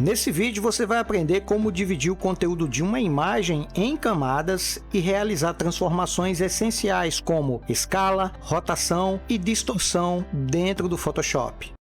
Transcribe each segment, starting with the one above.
Nesse vídeo você vai aprender como dividir o conteúdo de uma imagem em camadas e realizar transformações essenciais como escala, rotação e distorção dentro do Photoshop.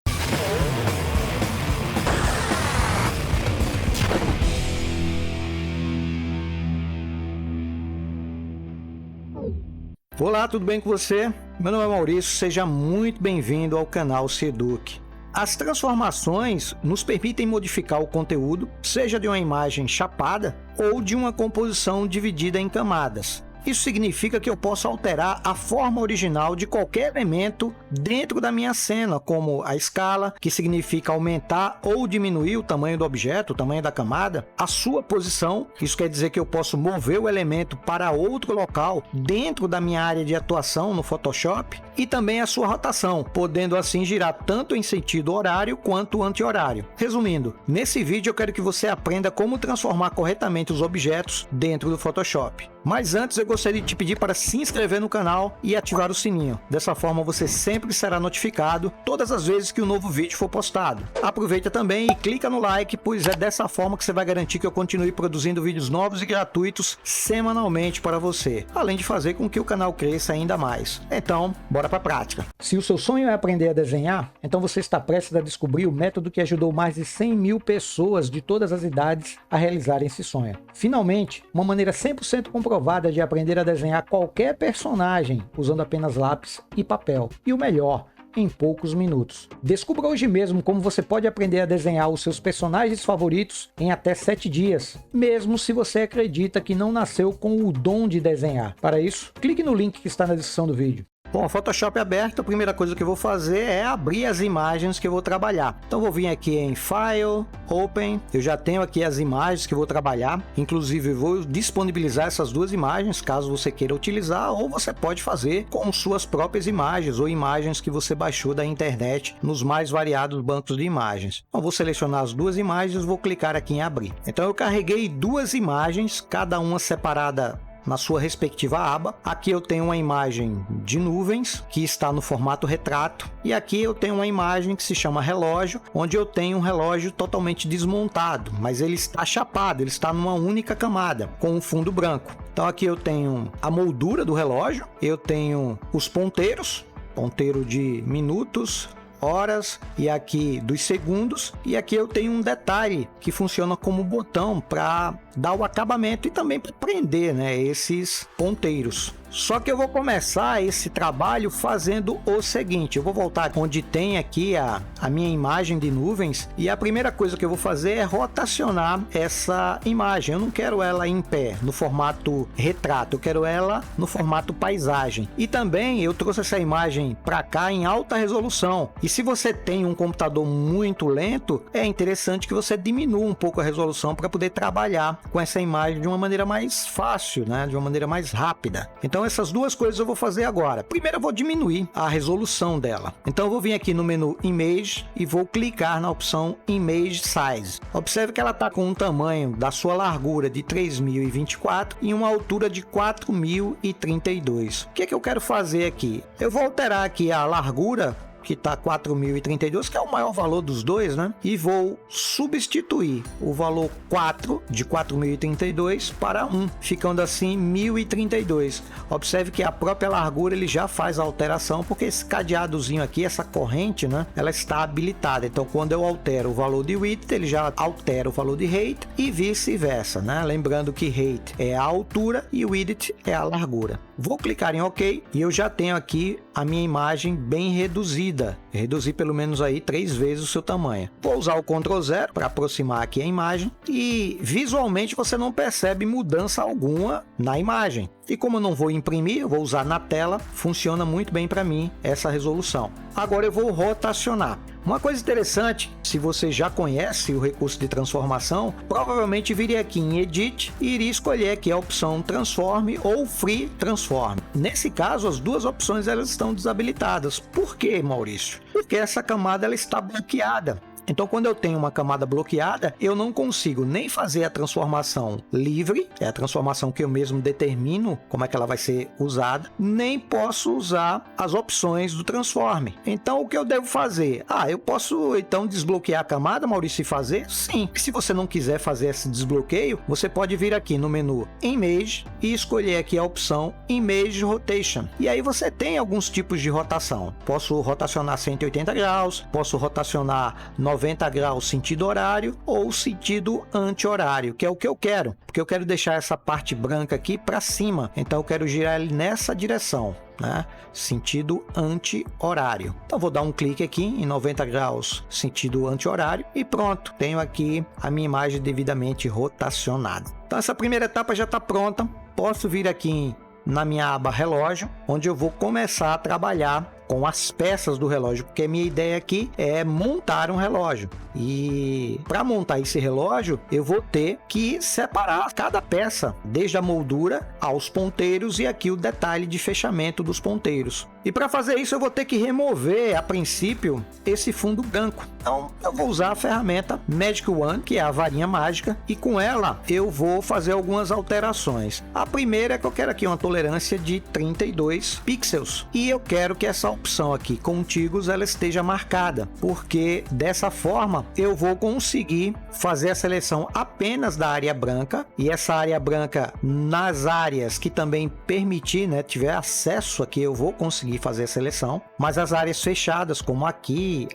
Olá, tudo bem com você? Meu nome é Maurício, seja muito bem-vindo ao canal Seduc. As transformações nos permitem modificar o conteúdo, seja de uma imagem chapada ou de uma composição dividida em camadas. Isso significa que eu posso alterar a forma original de qualquer elemento dentro da minha cena, como a escala, que significa aumentar ou diminuir o tamanho do objeto, o tamanho da camada, a sua posição, isso quer dizer que eu posso mover o elemento para outro local dentro da minha área de atuação no Photoshop, e também a sua rotação, podendo assim girar tanto em sentido horário quanto anti-horário. Resumindo, nesse vídeo eu quero que você aprenda como transformar corretamente os objetos dentro do Photoshop. Mas antes eu gostaria de te pedir para se inscrever no canal e ativar o sininho. Dessa forma você sempre será notificado todas as vezes que um novo vídeo for postado. Aproveita também e clica no like, pois é dessa forma que você vai garantir que eu continue produzindo vídeos novos e gratuitos semanalmente para você, além de fazer com que o canal cresça ainda mais. Então, bora para a prática. Se o seu sonho é aprender a desenhar, então você está prestes a descobrir o método que ajudou mais de 100 mil pessoas de todas as idades a realizarem esse sonho. Finalmente, uma maneira 100% comprovada de aprender a desenhar qualquer personagem usando apenas lápis e papel. E o melhor, em poucos minutos. Descubra hoje mesmo como você pode aprender a desenhar os seus personagens favoritos em até 7 dias, mesmo se você acredita que não nasceu com o dom de desenhar. Para isso, clique no link que está na descrição do vídeo. Bom, o Photoshop aberto, a primeira coisa que eu vou fazer é abrir as imagens que eu vou trabalhar. Então vou vir aqui em File, Open, eu já tenho aqui as imagens que eu vou trabalhar, inclusive eu vou disponibilizar essas duas imagens, caso você queira utilizar, ou você pode fazer com suas próprias imagens ou imagens que você baixou da internet nos mais variados bancos de imagens. Então vou selecionar as duas imagens, vou clicar aqui em abrir. Então eu carreguei duas imagens, cada uma separada na sua respectiva aba. Aqui eu tenho uma imagem de nuvens que está no formato retrato, e aqui eu tenho uma imagem que se chama relógio, onde eu tenho um relógio totalmente desmontado, mas ele está chapado, ele está numa única camada com um fundo branco. Então aqui eu tenho a moldura do relógio, eu tenho os ponteiros, ponteiro de minutos, horas, e aqui dos segundos, e aqui eu tenho um detalhe que funciona como botão para dar o acabamento e também para prender, né, esses ponteiros. Só que eu vou começar esse trabalho fazendo o seguinte: eu vou voltar onde tem aqui a minha imagem de nuvens, e a primeira coisa que eu vou fazer é rotacionar essa imagem. Eu não quero ela em pé, no formato retrato, eu quero ela no formato paisagem. E também eu trouxe essa imagem para cá em alta resolução. E se você tem um computador muito lento, é interessante que você diminua um pouco a resolução para poder trabalhar com essa imagem de uma maneira mais fácil, né? De uma maneira mais rápida. Então essas duas coisas eu vou fazer agora. Primeiro eu vou diminuir a resolução dela. Então eu vou vir aqui no menu Image e vou clicar na opção Image Size. Observe que ela está com um tamanho da sua largura de 3024 e uma altura de 4032. O que é que eu quero fazer aqui? Eu vou alterar aqui a largura, que está 4032, que é o maior valor dos dois, né? E vou substituir o valor 4 de 4032 para 1, ficando assim 1032. Observe que a própria largura ele já faz a alteração, porque esse cadeadozinho aqui, essa corrente, né? Ela está habilitada. Então quando eu altero o valor de width, ele já altera o valor de height e vice-versa, né? Lembrando que height é a altura e width é a largura. Vou clicar em OK e eu já tenho aqui a minha imagem bem reduzida. Reduzir pelo menos aí 3 vezes o seu tamanho. Vou usar o Ctrl 0 para aproximar aqui a imagem, e visualmente você não percebe mudança alguma na imagem. E como eu não vou imprimir, eu vou usar na tela, funciona muito bem para mim essa resolução. Agora eu vou rotacionar. Uma coisa interessante, se você já conhece o recurso de transformação, provavelmente viria aqui em Edit e iria escolher aqui a opção Transform ou Free Transform. Nesse caso, as duas opções elas estão desabilitadas. Por quê, Maurício? Porque essa camada ela está bloqueada. Então, quando eu tenho uma camada bloqueada, eu não consigo nem fazer a transformação livre, é a transformação que eu mesmo determino como é que ela vai ser usada, nem posso usar as opções do Transform. Então, o que eu devo fazer? Eu posso então desbloquear a camada, Maurício, e fazer? Sim. Se você não quiser fazer esse desbloqueio, você pode vir aqui no menu Image e escolher aqui a opção Image Rotation. E aí você tem alguns tipos de rotação. Posso rotacionar 180 graus, posso rotacionar 90 graus sentido horário ou sentido anti-horário, que é o que eu quero, porque eu quero deixar essa parte branca aqui para cima, então eu quero girar ele nessa direção, né? Sentido anti-horário. Então vou dar um clique aqui em 90 graus sentido anti-horário e pronto, tenho aqui a minha imagem devidamente rotacionada. Então essa primeira etapa já está pronta. Posso vir aqui na minha aba relógio, onde eu vou começar a trabalhar com as peças do relógio, porque a minha ideia aqui é montar um relógio. E para montar esse relógio, eu vou ter que separar cada peça, desde a moldura aos ponteiros e aqui o detalhe de fechamento dos ponteiros. E para fazer isso, eu vou ter que remover, a princípio, esse fundo branco. Então, eu vou usar a ferramenta Magic Wand, que é a varinha mágica, e com ela eu vou fazer algumas alterações. A primeira é que eu quero aqui uma tolerância de 32 pixels. E eu quero que essa opção aqui, contíguos, ela esteja marcada, porque dessa forma eu vou conseguir fazer a seleção apenas da área branca, e essa área branca nas áreas que também permitir, né, tiver acesso aqui, eu vou conseguir fazer a seleção, mas as áreas fechadas, como aqui,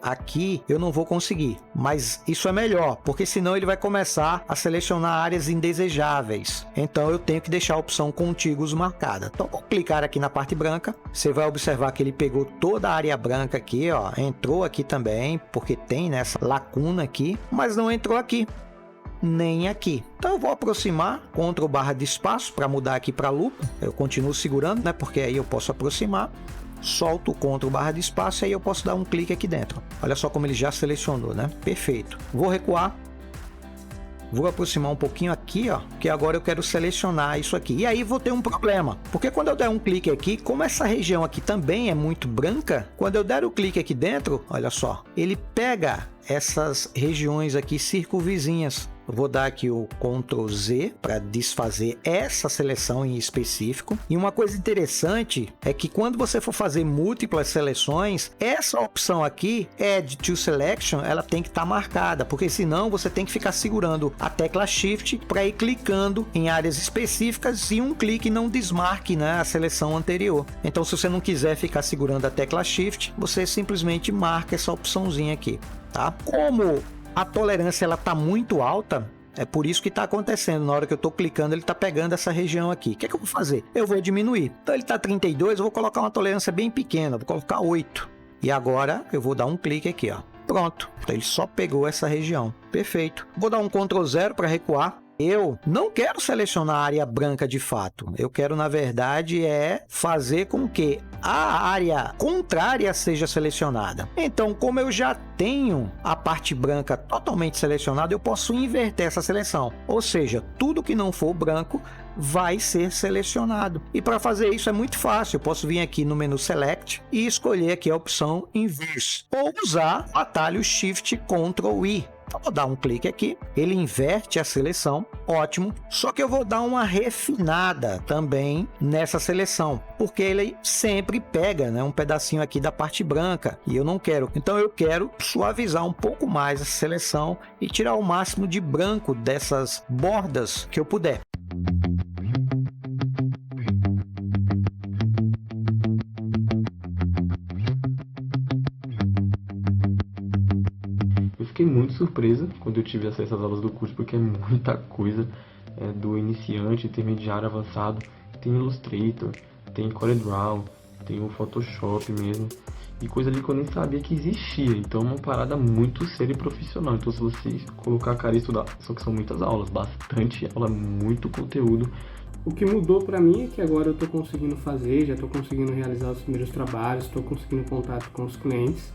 eu não vou conseguir. Mas isso é melhor, porque senão ele vai começar a selecionar áreas indesejáveis. Então eu tenho que deixar a opção contíguos marcada. Então vou clicar aqui na parte branca, você vai observar que ele pegou toda a área branca aqui, ó, entrou aqui também, porque tem nessa lacuna aqui, mas não entrou aqui, nem aqui. Então eu vou aproximar, Ctrl / de espaço para mudar aqui para lupa. Eu continuo segurando, né, porque aí eu posso aproximar. Solto o Ctrl / de espaço e aí eu posso dar um clique aqui dentro. Olha só como ele já selecionou, né? Perfeito. Vou recuar. Vou aproximar um pouquinho aqui, ó, que agora eu quero selecionar isso aqui. E aí vou ter um problema, porque quando eu der um clique aqui, como essa região aqui também é muito branca, quando eu der o clique aqui dentro, olha só, ele pega essas regiões aqui circunvizinhas. Eu vou dar aqui o Ctrl Z para desfazer essa seleção em específico. E uma coisa interessante é que quando você for fazer múltiplas seleções, essa opção aqui, Add to Selection, ela tem que estar marcada, porque senão você tem que ficar segurando a tecla Shift para ir clicando em áreas específicas e um clique não desmarque, né, a seleção anterior. Então, se você não quiser ficar segurando a tecla Shift, você simplesmente marca essa opçãozinha aqui, tá? Como a tolerância ela tá muito alta, é por isso que está acontecendo. Na hora que eu estou clicando, ele está pegando essa região aqui. O que é que eu vou fazer? Eu vou diminuir. Então ele está 32, eu vou colocar uma tolerância bem pequena, vou colocar 8. E agora eu vou dar um clique aqui, ó. Pronto. Então ele só pegou essa região. Perfeito. Vou dar um Ctrl 0 para recuar. Eu não quero selecionar a área branca de fato. Eu quero, na verdade, fazer com que a área contrária seja selecionada. Então, como eu já tenho a parte branca totalmente selecionada, eu posso inverter essa seleção. Ou seja, tudo que não for branco vai ser selecionado. E para fazer isso é muito fácil. Eu posso vir aqui no menu Select e escolher aqui a opção Inverse. Ou usar o atalho Shift Ctrl I. Eu vou dar um clique aqui, ele inverte a seleção, ótimo, só que eu vou dar uma refinada também nessa seleção, porque ele sempre pega, né, um pedacinho aqui da parte branca, e eu não quero. Então eu quero suavizar um pouco mais a seleção e tirar o máximo de branco dessas bordas que eu puder. Fiquei muito surpresa quando eu tive acesso às aulas do curso, porque é muita coisa, do iniciante, intermediário, avançado. Tem Illustrator, tem CorelDRAW, tem o Photoshop mesmo, e coisa ali que eu nem sabia que existia. Então é uma parada muito séria e profissional. Então se você colocar a cara e estudar, só que são muitas aulas, bastante aula, muito conteúdo. O que mudou para mim é que agora eu estou conseguindo fazer, já estou conseguindo realizar os primeiros trabalhos, estou conseguindo contato com os clientes.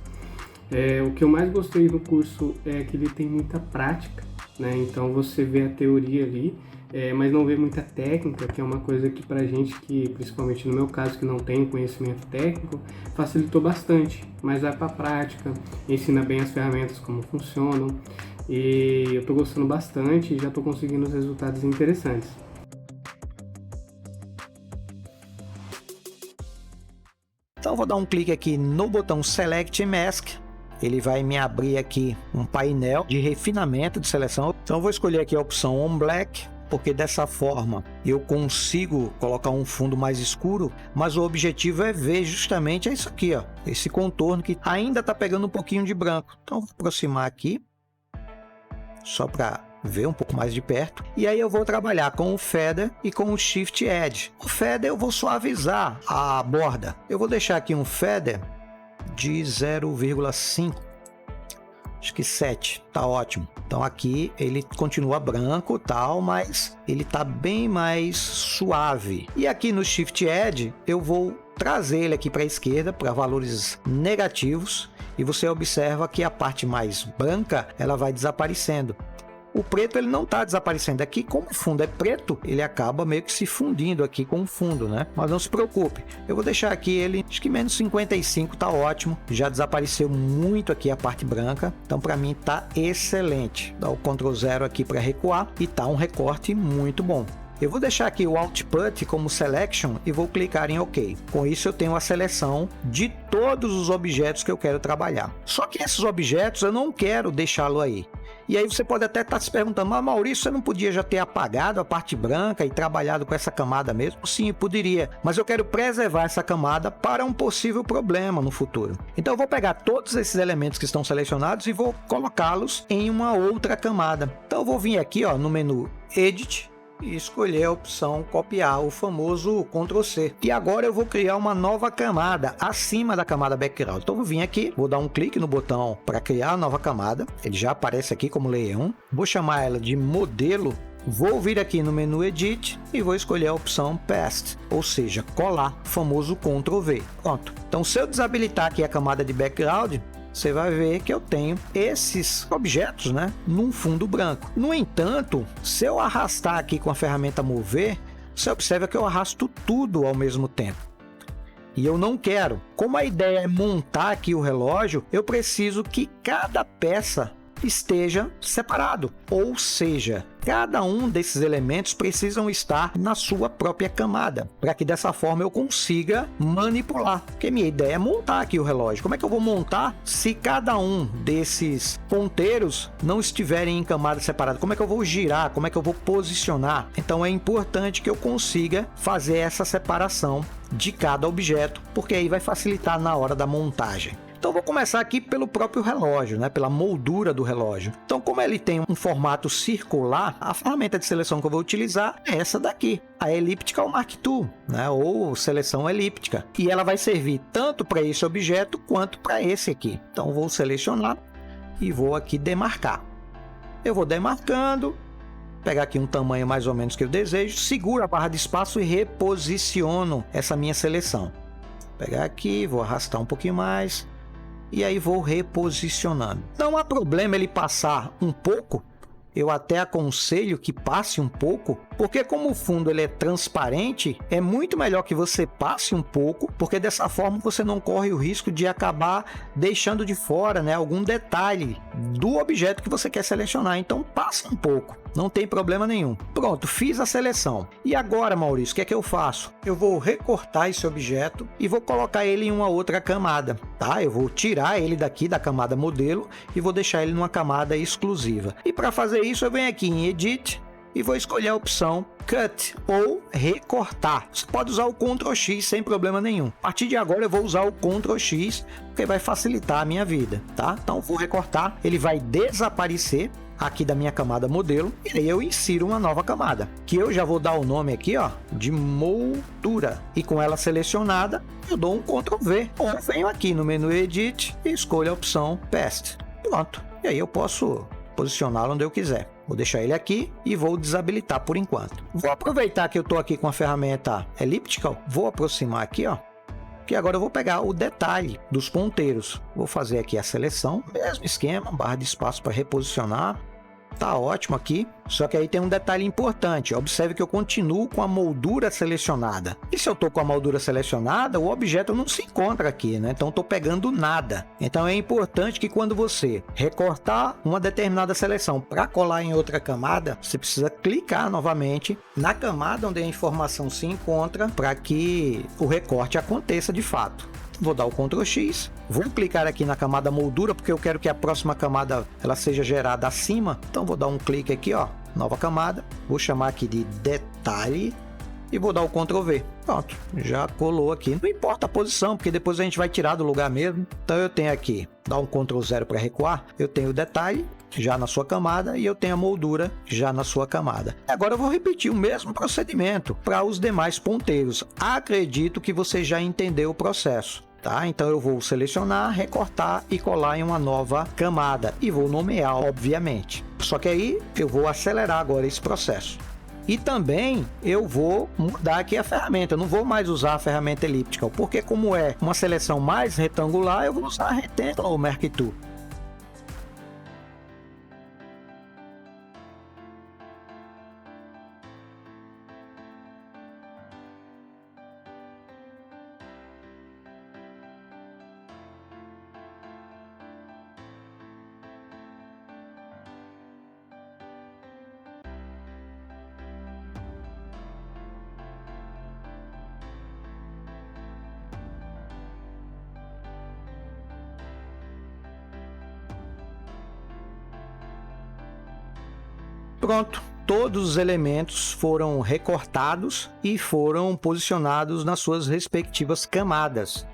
O que eu mais gostei do curso é que ele tem muita prática, né? Então você vê a teoria ali, mas não vê muita técnica, que é uma coisa que pra gente, que principalmente no meu caso, que não tem conhecimento técnico, facilitou bastante. Mas vai pra prática, ensina bem as ferramentas, como funcionam, e eu tô gostando bastante e já tô conseguindo os resultados interessantes. Então vou dar um clique aqui no botão Select Mask. Ele vai me abrir aqui um painel de refinamento de seleção. Então eu vou escolher aqui a opção On Black, porque dessa forma eu consigo colocar um fundo mais escuro, mas o objetivo é ver justamente isso aqui, ó, esse contorno que ainda está pegando um pouquinho de branco. Então vou aproximar aqui, só para ver um pouco mais de perto, e aí eu vou trabalhar com o Feather e com o Shift Edge. O Feather eu vou suavizar a borda, eu vou deixar aqui um Feather de 0,5, acho que 7, tá ótimo. Então aqui ele continua branco tal, mas ele tá bem mais suave. E aqui no Shift Edge eu vou trazer ele aqui para a esquerda, para valores negativos, e você observa que a parte mais branca ela vai desaparecendo. O preto ele não está desaparecendo aqui, como o fundo é preto, ele acaba meio que se fundindo aqui com o fundo, né? Mas não se preocupe, eu vou deixar aqui ele, acho que menos 55, tá ótimo. Já desapareceu muito aqui a parte branca, então para mim tá excelente. Dá o Ctrl 0 aqui para recuar e tá um recorte muito bom. Eu vou deixar aqui o Output como Selection e vou clicar em OK. Com isso eu tenho a seleção de todos os objetos que eu quero trabalhar. Só que esses objetos eu não quero deixá-lo aí. E aí você pode até estar se perguntando, mas Maurício, você não podia já ter apagado a parte branca e trabalhado com essa camada mesmo? Sim, poderia, mas eu quero preservar essa camada para um possível problema no futuro. Então eu vou pegar todos esses elementos que estão selecionados e vou colocá-los em uma outra camada. Então eu vou vir aqui ó, no menu Edit, e escolher a opção copiar, o famoso Ctrl C. E agora eu vou criar uma nova camada acima da camada background. Então eu vou vir aqui, vou dar um clique no botão para criar a nova camada. Ele já aparece aqui como leão. Vou chamar ela de modelo. Vou vir aqui no menu Edit e vou escolher a opção Paste, ou seja, colar, o famoso Ctrl V. Pronto. Então se eu desabilitar aqui a camada de background, você vai ver que eu tenho esses objetos, né, num fundo branco. No entanto, se eu arrastar aqui com a ferramenta Mover, você observa que eu arrasto tudo ao mesmo tempo. E eu não quero. Como a ideia é montar aqui o relógio, eu preciso que cada peça esteja separado, ou seja, cada um desses elementos precisam estar na sua própria camada, para que dessa forma eu consiga manipular, porque minha ideia é montar aqui o relógio. Como é que eu vou montar se cada um desses ponteiros não estiverem em camadas separadas? Como é que eu vou girar? Como é que eu vou posicionar? Então é importante que eu consiga fazer essa separação de cada objeto, porque aí vai facilitar na hora da montagem. Então vou começar aqui pelo próprio relógio, né? Pela moldura do relógio. Então como ele tem um formato circular, a ferramenta de seleção que eu vou utilizar é essa daqui, a Elliptical Mark II, né? Ou seleção elíptica. E ela vai servir tanto para esse objeto quanto para esse aqui. Então vou selecionar e vou aqui demarcar. Eu vou demarcando, pegar aqui um tamanho mais ou menos que eu desejo, seguro a barra de espaço e reposiciono essa minha seleção. Vou pegar aqui, vou arrastar um pouquinho mais. E aí vou reposicionando. Não há problema ele passar um pouco. Eu até aconselho que passe um pouco, porque como o fundo ele é transparente, é muito melhor que você passe um pouco, porque dessa forma você não corre o risco de acabar deixando de fora, né, algum detalhe do objeto que você quer selecionar. Então passa um pouco, não tem problema nenhum. Pronto, fiz a seleção. E agora, Maurício, o que é que eu faço? Eu vou recortar esse objeto e vou colocar ele em uma outra camada, tá? Eu vou tirar ele daqui da camada modelo e vou deixar ele numa camada exclusiva. E para fazer isso, eu venho aqui em Edit e vou escolher a opção Cut ou Recortar. Você pode usar o Ctrl X sem problema nenhum. A partir de agora eu vou usar o Ctrl X, porque vai facilitar a minha vida, tá? Então vou recortar, ele vai desaparecer aqui da minha camada modelo, e aí eu insiro uma nova camada, que eu já vou dar o nome aqui, ó, de moldura, e com ela selecionada, eu dou um Ctrl V, ou venho aqui no menu Edit e escolho a opção Paste. Pronto, e aí eu posso posicioná-lo onde eu quiser. Vou deixar ele aqui e vou desabilitar por enquanto. Vou aproveitar que eu estou aqui com a ferramenta Elliptical, vou aproximar aqui, ó, que agora eu vou pegar o detalhe dos ponteiros. Vou fazer aqui a seleção, mesmo esquema, barra de espaço para reposicionar. tá ótimo aqui. Só que aí tem um detalhe importante, observe que eu continuo com a moldura selecionada. E se eu estou com a moldura selecionada, o objeto não se encontra aqui, né? Então eu estou pegando nada. Então é importante que quando você recortar uma determinada seleção para colar em outra camada, você precisa clicar novamente na camada onde a informação se encontra para que o recorte aconteça de fato. Vou dar o Ctrl X, vou clicar aqui na camada moldura, porque eu quero que a próxima camada ela seja gerada acima. Então vou dar um clique aqui, ó, nova camada, vou chamar aqui de detalhe e vou dar o Ctrl V. Pronto, já colou aqui. Não importa a posição, porque depois a gente vai tirar do lugar mesmo. Então eu tenho aqui, dá um Ctrl 0 para recuar, eu tenho o detalhe já na sua camada e eu tenho a moldura já na sua camada. Agora eu vou repetir o mesmo procedimento para os demais ponteiros. Acredito que você já entendeu o processo. Tá? Então eu vou selecionar, recortar e colar em uma nova camada e vou nomear, obviamente. Só que aí eu vou acelerar agora esse processo. E também eu vou mudar aqui a ferramenta, eu não vou mais usar a ferramenta elíptica, porque como é uma seleção mais retangular, eu vou usar a Rectangular Mark II. Pronto, todos os elementos foram recortados e foram posicionados nas suas respectivas camadas.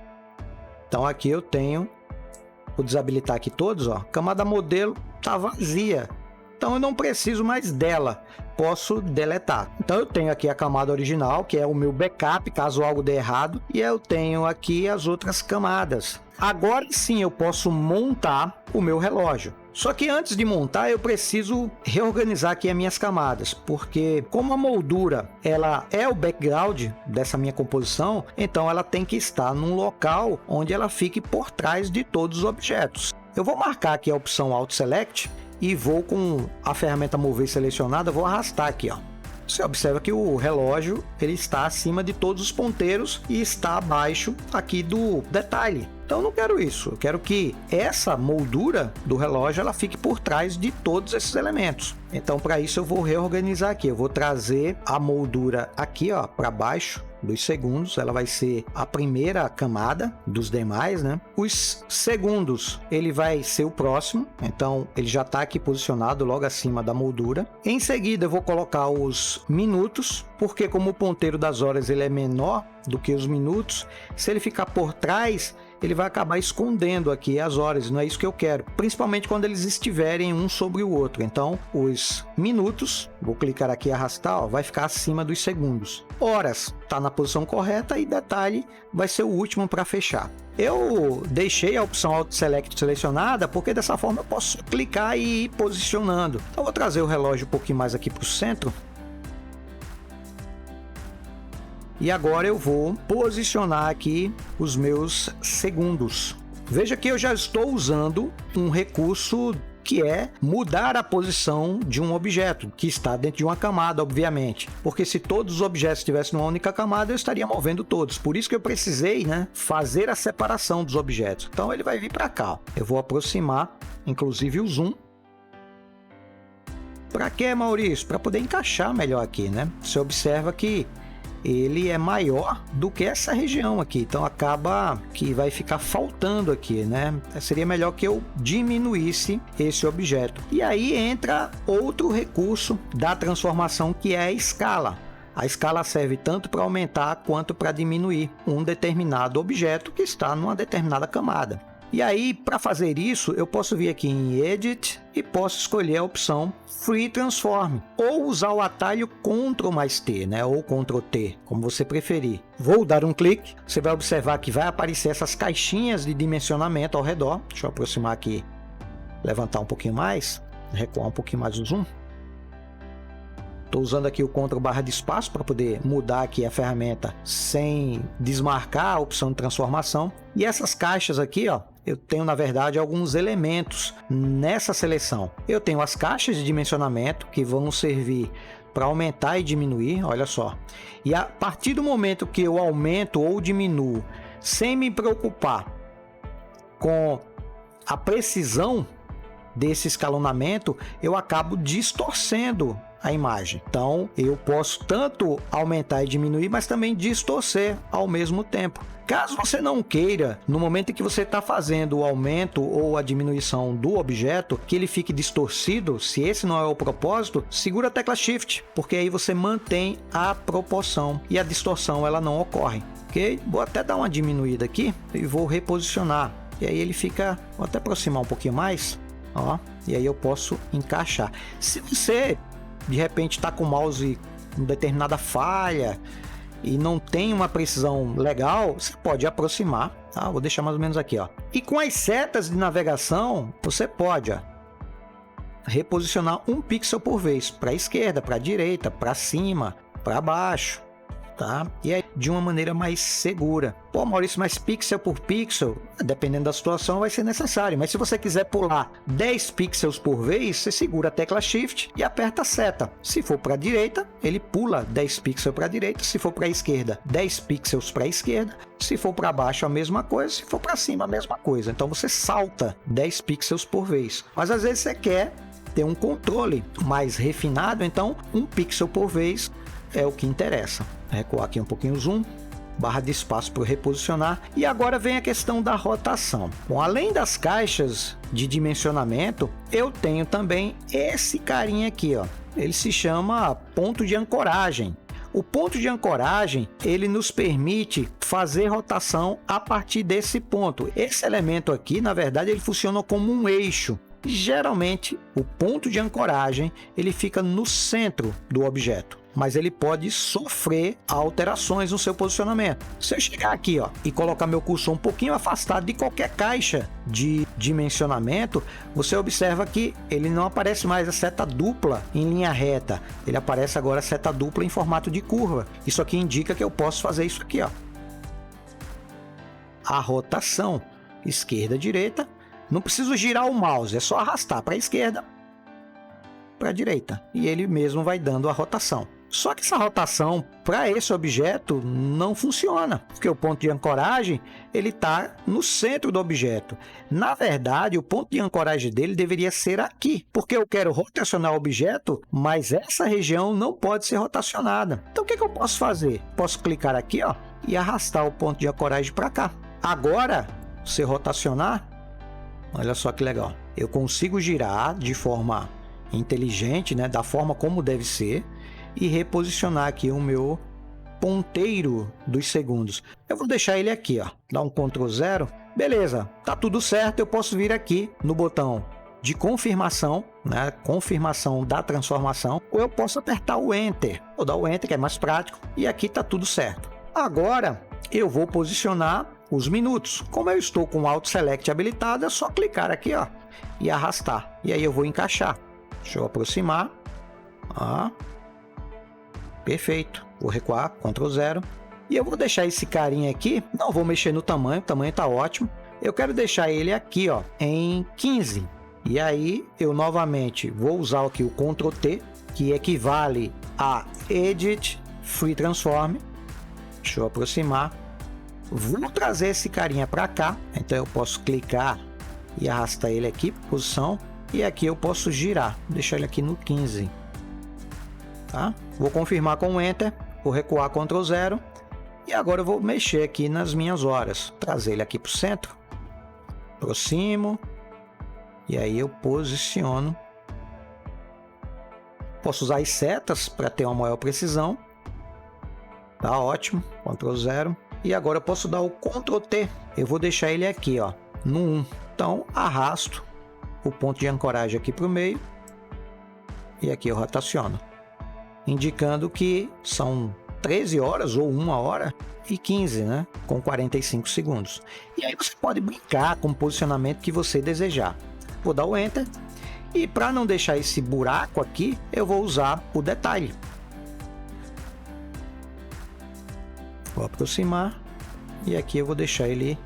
Então aqui eu tenho, vou desabilitar aqui todos, ó, camada modelo está vazia. Então eu não preciso mais dela, posso deletar. Então eu tenho aqui a camada original, que é o meu backup, caso algo dê errado, e eu tenho aqui as outras camadas. Agora sim eu posso montar o meu relógio. Só que antes de montar eu preciso reorganizar aqui as minhas camadas, porque como a moldura ela é o background dessa minha composição, então ela tem que estar num local onde ela fique por trás de todos os objetos. Eu vou marcar aqui a opção Auto Select e vou com a ferramenta mover selecionada, vou arrastar aqui, ó. Você observa que o relógio ele está acima de todos os ponteiros e está abaixo aqui do detalhe. Então eu não quero isso, eu quero que essa moldura do relógio ela fique por trás de todos esses elementos. Então para isso eu vou reorganizar aqui, eu vou trazer a moldura aqui, ó, para baixo dos segundos, ela vai ser a primeira camada dos demais, né? Os segundos, ele vai ser o próximo, então ele já está aqui posicionado logo acima da moldura. Em seguida eu vou colocar os minutos, porque como o ponteiro das horas ele é menor do que os minutos, se ele ficar por trás, ele vai acabar escondendo aqui as horas, não é isso que eu quero, principalmente quando eles estiverem um sobre o outro. Então os minutos, vou clicar aqui e arrastar, ó, vai ficar acima dos segundos. Horas está na posição correta e detalhe vai ser o último para fechar. Eu deixei a opção Auto Select selecionada porque dessa forma eu posso clicar e ir posicionando. Então vou trazer o relógio um pouquinho mais aqui para o centro. E agora eu vou posicionar aqui os meus segundos. Veja que eu já estou usando um recurso que é mudar a posição de um objeto, que está dentro de uma camada, obviamente. Porque se todos os objetos estivessem numa única camada, eu estaria movendo todos. Por isso que eu precisei, né, fazer a separação dos objetos. Então ele vai vir para cá, ó. Eu vou aproximar, inclusive o zoom. Para quê, Maurício? Para poder encaixar melhor aqui, né? Você observa que ele é maior do que essa região aqui, então acaba que vai ficar faltando aqui, né? Seria melhor que eu diminuísse esse objeto. E aí entra outro recurso da transformação, que é a escala. A escala serve tanto para aumentar quanto para diminuir um determinado objeto que está numa determinada camada. E aí, para fazer isso, eu posso vir aqui em Edit e posso escolher a opção Free Transform, ou usar o atalho Ctrl mais T, né? Ou Ctrl T, como você preferir. Vou dar um clique, você vai observar que vai aparecer essas caixinhas de dimensionamento ao redor. Deixa eu aproximar aqui, levantar um pouquinho mais, recuar um pouquinho mais o zoom. Estou usando aqui o Ctrl barra de espaço para poder mudar aqui a ferramenta sem desmarcar a opção de transformação. E essas caixas aqui, ó, eu tenho, na verdade, alguns elementos nessa seleção. Eu tenho as caixas de dimensionamento, que vão servir para aumentar e diminuir, olha só. E a partir do momento que eu aumento ou diminuo, sem me preocupar com a precisão desse escalonamento, eu acabo distorcendo a imagem. Então, eu posso tanto aumentar e diminuir, mas também distorcer ao mesmo tempo. Caso você não queira, no momento em que você está fazendo o aumento ou a diminuição do objeto, que ele fique distorcido, se esse não é o propósito, segura a tecla Shift, porque aí você mantém a proporção e a distorção ela não ocorre. Ok? Vou até dar uma diminuída aqui e vou reposicionar. E aí ele fica, vou até aproximar um pouquinho mais, ó, e aí eu posso encaixar. Se você de repente está com o mouse com determinada falha e não tem uma precisão legal, você pode aproximar, tá? Vou deixar mais ou menos aqui, ó. E com as setas de navegação, você pode, ó, reposicionar um pixel por vez, para a esquerda, para a direita, para cima, para baixo, tá? E aí de uma maneira mais segura. Pô, Maurício, mas pixel por pixel, dependendo da situação, vai ser necessário. Mas se você quiser pular 10 pixels por vez, você segura a tecla Shift e aperta a seta. Se for para a direita, ele pula 10 pixels para a direita. Se for para a esquerda, 10 pixels para a esquerda. Se for para baixo, a mesma coisa. Se for para cima, a mesma coisa. Então você salta 10 pixels por vez. Mas às vezes você quer ter um controle mais refinado, então um pixel por vez é o que interessa. Recuar aqui um pouquinho o zoom, barra de espaço para reposicionar. E agora vem a questão da rotação. Bom, além das caixas de dimensionamento, eu tenho também esse carinha aqui, ó. Ele se chama ponto de ancoragem. O ponto de ancoragem, ele nos permite fazer rotação a partir desse ponto. Esse elemento aqui, na verdade, ele funciona como um eixo. Geralmente, o ponto de ancoragem, ele fica no centro do objeto, mas ele pode sofrer alterações no seu posicionamento. Se eu chegar aqui, ó, e colocar meu cursor um pouquinho afastado de qualquer caixa de dimensionamento, você observa que ele não aparece mais a seta dupla em linha reta, ele aparece agora a seta dupla em formato de curva. Isso aqui indica que eu posso fazer isso aqui, ó. A rotação esquerda, direita. Não preciso girar o mouse, é só arrastar para a esquerda, para a direita, e ele mesmo vai dando a rotação. Só que essa rotação para esse objeto não funciona, porque o ponto de ancoragem ele está no centro do objeto. Na verdade, o ponto de ancoragem dele deveria ser aqui, porque eu quero rotacionar o objeto, mas essa região não pode ser rotacionada. Então o que eu posso fazer? Posso clicar aqui, ó, e arrastar o ponto de ancoragem para cá. Agora, se rotacionar, olha só que legal. Eu consigo girar de forma inteligente, né, da forma como deve ser, e reposicionar aqui o meu ponteiro dos segundos. Eu vou deixar ele aqui, ó, dar um Ctrl 0. Beleza, tá tudo certo. Eu posso vir aqui no botão de confirmação, né, confirmação da transformação, ou eu posso apertar o Enter. Vou dar o Enter, que é mais prático, e aqui tá tudo certo. Agora eu vou posicionar os minutos. Como eu estou com o Auto Select habilitado, é só clicar aqui, ó, e arrastar. E aí eu vou encaixar. Deixa eu aproximar. Ó. Perfeito. Vou recuar, Ctrl 0. E eu vou deixar esse carinha aqui, não vou mexer no tamanho, o tamanho tá ótimo. Eu quero deixar ele aqui, ó, em 15. E aí eu novamente vou usar aqui o Ctrl T, que equivale a Edit Free Transform. Deixa eu aproximar. Vou trazer esse carinha para cá, então eu posso clicar e arrastar ele aqui, posição, e aqui eu posso girar, deixar ele aqui no 15, tá? Vou confirmar com o Enter, vou recuar Ctrl 0, e agora eu vou mexer aqui nas minhas horas, trazer ele aqui para o centro, aproximo, e aí eu posiciono. Posso usar as setas para ter uma maior precisão, tá ótimo, Ctrl 0. E agora eu posso dar o Ctrl T. Eu vou deixar ele aqui, ó, no 1. Então, arrasto o ponto de ancoragem aqui para o meio. E aqui eu rotaciono. Indicando que são 13 horas ou 1 hora e 15, né? Com 45 segundos. E aí você pode brincar com o posicionamento que você desejar. Vou dar o Enter. E para não deixar esse buraco aqui, eu vou usar o detalhe. Vou aproximar e aqui eu vou deixar ele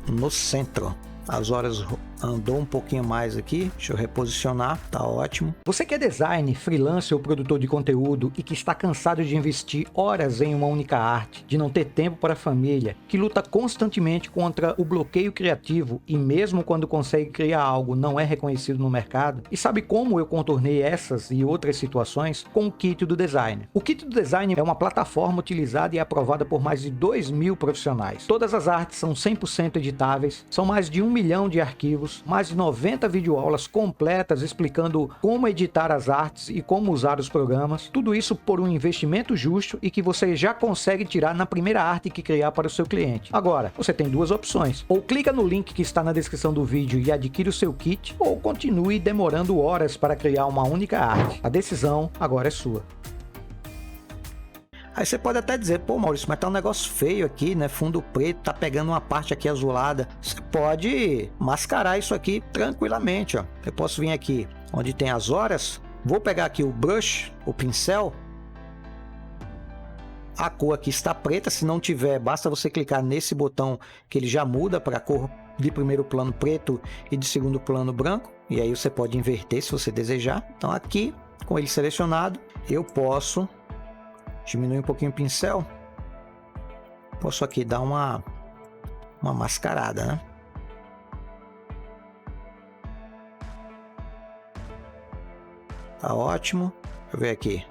no centro. As horas andou um pouquinho mais aqui, deixa eu reposicionar, tá ótimo. Você que é designer, freelancer ou produtor de conteúdo e que está cansado de investir horas em uma única arte, de não ter tempo para a família, que luta constantemente contra o bloqueio criativo e mesmo quando consegue criar algo não é reconhecido no mercado, e sabe como eu contornei essas e outras situações com o Kit do Designer. O Kit do Designer é uma plataforma utilizada e aprovada por mais de 2.000 profissionais. Todas as artes são 100% editáveis, são mais de 1 milhão de arquivos, mais de 90 videoaulas completas explicando como editar as artes e como usar os programas, tudo isso por um investimento justo e que você já consegue tirar na primeira arte que criar para o seu cliente. Agora, você tem duas opções: ou clica no link que está na descrição do vídeo e adquire o seu kit, ou continue demorando horas para criar uma única arte. A decisão agora é sua. Aí você pode até dizer, pô Maurício, mas tá um negócio feio aqui, né? Fundo preto, tá pegando uma parte aqui azulada. Você pode mascarar isso aqui tranquilamente, ó. Eu posso vir aqui onde tem as horas, vou pegar aqui o brush, o pincel. A cor aqui está preta, se não tiver, basta você clicar nesse botão que ele já muda para a cor de primeiro plano preto e de segundo plano branco. E aí você pode inverter se você desejar. Então aqui, com ele selecionado, eu posso diminuir um pouquinho o pincel. Posso aqui dar uma mascarada, né? Tá ótimo. Deixa eu ver aqui.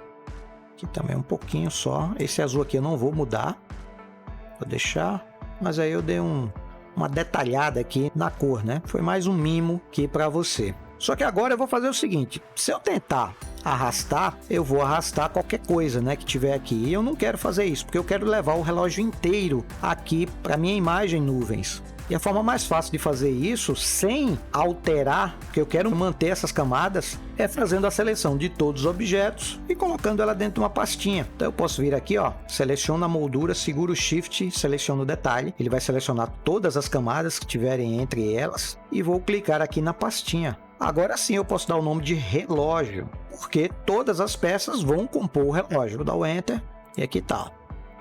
Aqui também um pouquinho só. Esse azul aqui eu não vou mudar. Vou deixar. Mas aí eu dei uma detalhada aqui na cor, né? Foi mais um mimo aqui para você. Só que agora eu vou fazer o seguinte: se eu tentar arrastar, eu vou arrastar qualquer coisa, né, que tiver aqui. E eu não quero fazer isso, porque eu quero levar o relógio inteiro aqui para minha imagem nuvens. E a forma mais fácil de fazer isso, sem alterar, porque eu quero manter essas camadas, é fazendo a seleção de todos os objetos e colocando ela dentro de uma pastinha. Então eu posso vir aqui, ó, seleciono a moldura, seguro o Shift, seleciono o detalhe. Ele vai selecionar todas as camadas que tiverem entre elas e vou clicar aqui na pastinha. Agora sim eu posso dar o nome de relógio, porque todas as peças vão compor o relógio. Vou dar o Enter e aqui tá.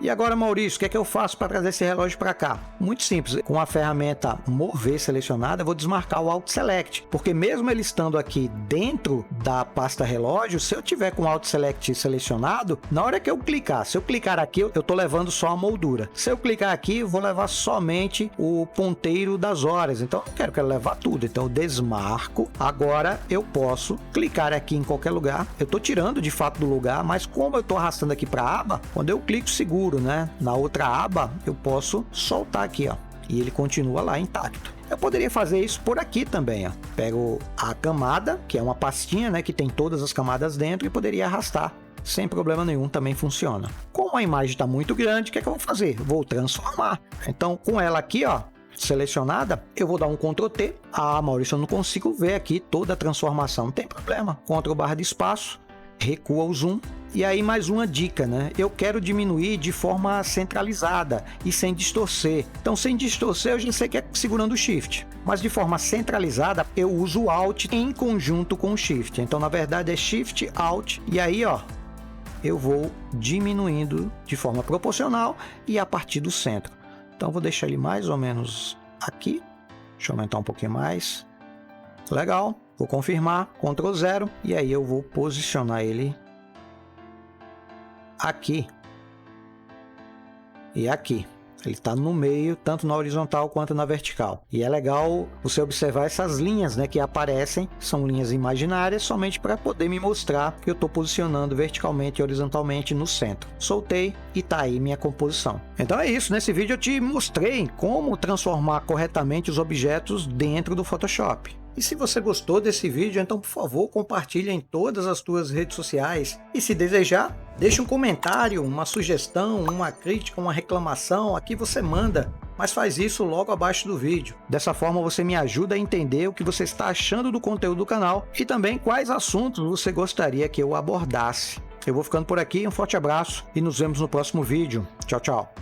E agora, Maurício, o que é que eu faço para trazer esse relógio para cá? Muito simples, com a ferramenta mover selecionada, eu vou desmarcar o Alt Select, porque mesmo ele estando aqui dentro da pasta relógio, se eu tiver com o Alt Select selecionado, na hora que eu clicar, se eu clicar aqui, eu estou levando só a moldura. Se eu clicar aqui, eu vou levar somente o ponteiro das horas, então eu quero levar tudo, então eu desmarco. Agora eu posso clicar aqui em qualquer lugar, eu estou tirando de fato do lugar, mas como eu estou arrastando aqui para a aba, quando eu clico seguro, né, na outra aba, eu posso soltar aqui, ó, e ele continua lá intacto. Eu poderia fazer isso por aqui também, ó. Pego a camada, que é uma pastinha, né, que tem todas as camadas dentro, e poderia arrastar sem problema nenhum, também funciona. Como a imagem está muito grande, o que é que eu vou fazer? Vou transformar. Então, com ela aqui, ó, selecionada, eu vou dar um Ctrl T. Ah, Maurício, eu não consigo ver aqui toda a transformação. Não tem problema. Ctrl barra de espaço, recua o zoom. E aí mais uma dica, né? Eu quero diminuir de forma centralizada e sem distorcer. Então, sem distorcer, eu já sei que é segurando o Shift. Mas de forma centralizada, eu uso o Alt em conjunto com o Shift. Então, na verdade, é Shift, Alt. E aí, ó, eu vou diminuindo de forma proporcional e a partir do centro. Então, vou deixar ele mais ou menos aqui. Deixa eu aumentar um pouquinho mais. Legal. Vou confirmar, Ctrl 0. E aí eu vou posicionar ele aqui e aqui. Ele está no meio, tanto na horizontal quanto na vertical. E é legal você observar essas linhas, né, que aparecem. São linhas imaginárias, somente para poder me mostrar que eu estou posicionando verticalmente e horizontalmente no centro. Soltei e está aí minha composição. Então é isso. Nesse vídeo eu te mostrei como transformar corretamente os objetos dentro do Photoshop. E se você gostou desse vídeo, então por favor compartilhe em todas as suas redes sociais. E se desejar, deixe um comentário, uma sugestão, uma crítica, uma reclamação, aqui você manda. Mas faz isso logo abaixo do vídeo. Dessa forma você me ajuda a entender o que você está achando do conteúdo do canal e também quais assuntos você gostaria que eu abordasse. Eu vou ficando por aqui, um forte abraço e nos vemos no próximo vídeo. Tchau, tchau.